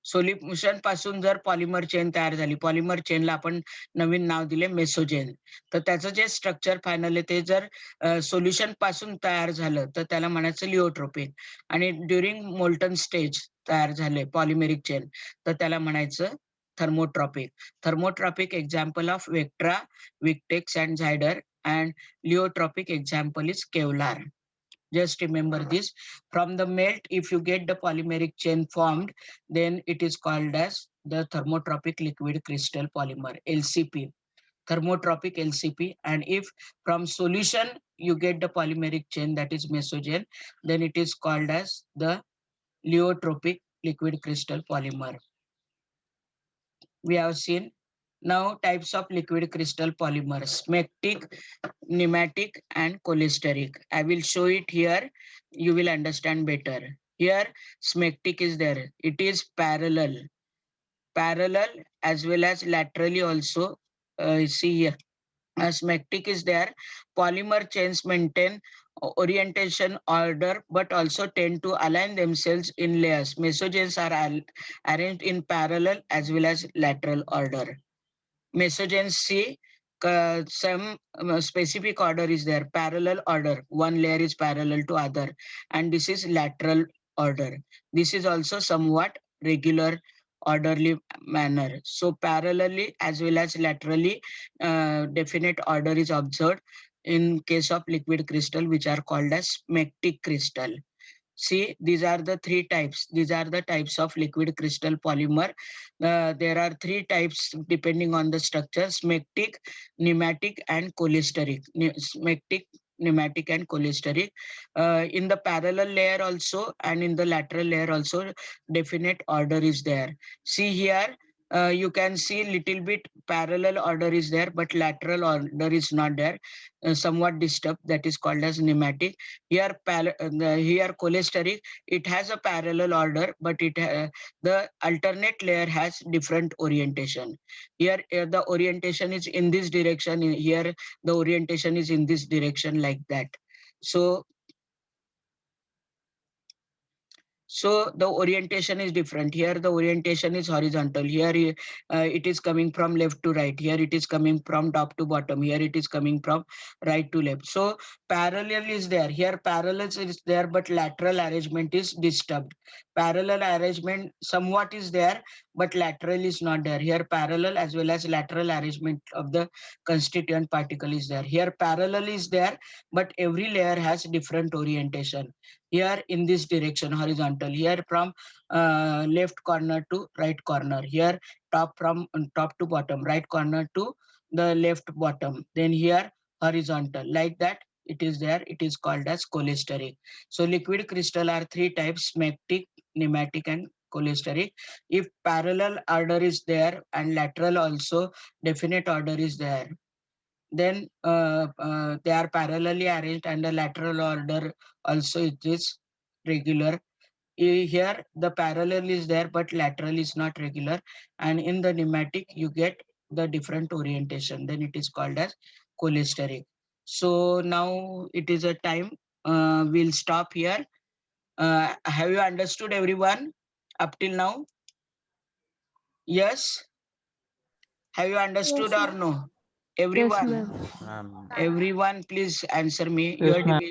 सोल्युशन पासून जर पॉलिमर चेन तयार झाली, पॉलिमर चेनला आपण नवीन नाव दिले मेसोजेन, तर त्याचं जे स्ट्रक्चर फायनल आहे ते जर सोल्युशन पासून तयार झालं तर त्याला म्हणायचं लिओट्रोपिक. आणि ड्युरिंग मोल्टन स्टेज तयार झाले पॉलिमेरिक चेन तर त्याला म्हणायचं thermotropic. Thermotropic example of Vectra, Victex, and Zyder, and Leotropic example is Kevlar. Just remember this. From the melt, if you get the polymeric chain formed, then it is called as the thermotropic liquid crystal polymer, LCP. Thermotropic LCP. And if from solution you get the polymeric chain, that is mesogen, then it is called as the leotropic liquid crystal polymer. We have seen now types of liquid crystal polymers: smectic, pneumatic, and cholesteric. I will show it here. You will understand better. Here, smectic is there. It is parallel as well as laterally also. See here. Smectic is there. Polymer chains maintain orientation order but also tend to align themselves in layers. Mesogens are arranged in parallel as well as lateral order. Mesogens see some specific order is there, parallel order. One layer is parallel to other, and this is lateral order. This is also somewhat regular orderly manner. So parallelly as well as laterally, definite order is observed in case of liquid crystal, which are called as smectic crystal. See, these are the three types. These are the types of liquid crystal polymer. There are three types depending on the structure: smectic, pneumatic, and cholesteric. Smectic, pneumatic, and cholesteric. In the parallel layer also and in the lateral layer also, definite order is there. See here, you can see little bit parallel order is there, but lateral order is not there, somewhat disturbed. That is called as nematic. Here, here cholesteric, it has a parallel order, but the alternate layer has different orientation. Here, the orientation is in this direction. Here, the orientation is in this direction, like that. So the orientation is different. Here the orientation is horizontal. Here it is coming from left to right. Here it is coming from top to bottom. Here it is coming from right to left. So parallel is there. Here parallel is there, but lateral arrangement is disturbed. Parallel arrangement somewhat is there, but lateral is not there. Here parallel as well as lateral arrangement of the constituent particle is there. Here parallel is there, but every layer has different orientation. Here in this direction horizontal, here from left corner to right corner, here top from top to bottom, right corner to the left bottom, then here horizontal, like that it is there. It is called as cholesteric. So liquid crystal are three types: smectic, nematic, and cholesteric. If parallel order is there and lateral also definite order is there, then they are parallelly arranged, and the lateral order also it is regular. Here the parallel is there, but lateral is not regular, and in the nematic you get the different orientation, then it is called as cholesteric. So now it is a time, we'll stop here. Have you understood everyone up till now? Yes, have you understood Yes, or ma'am. no? Yes, Everyone, ma'am. everyone please answer me. Yes, ma'am.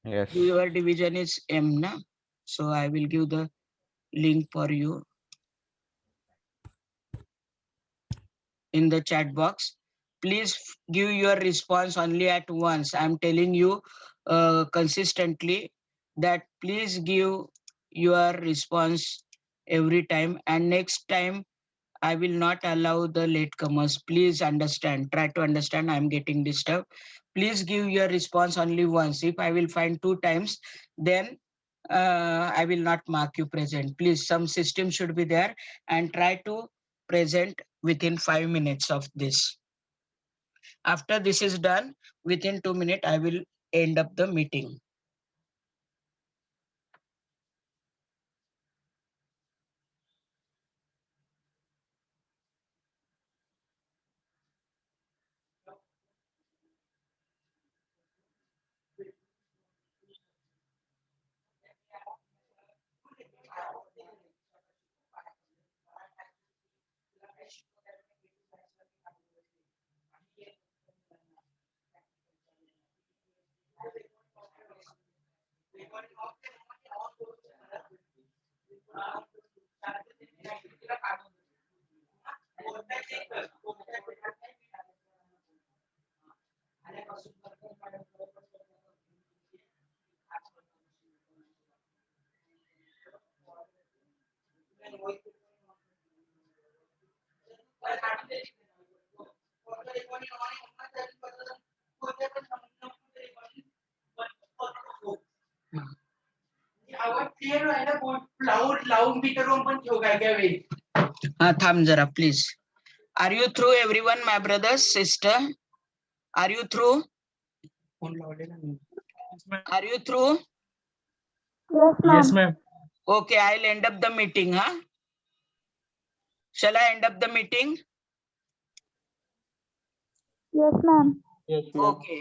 Yes. Your division is M, na? So I will give the link for you in the chat box. Please give your response only at once. I'm telling you consistently that please give your response every time, and next time I will not allow the latecomers. Please understand. Try to understand. I'm getting disturbed. Please give your response only once. If I will find two times, then I will not mark you present. Please, some system should be there, and try to present within 5 minutes of this. After this is done, within 2 minutes, I will end up the meeting. थांब जरा please. Are you through everyone, my brothers, sister? Are you through? Are you through? Yes, Yes, ma'am. ma'am. Okay, I'll end up the meeting, huh? Shall I end up the meeting? Yes, ma'am. Yes, ma'am. Okay.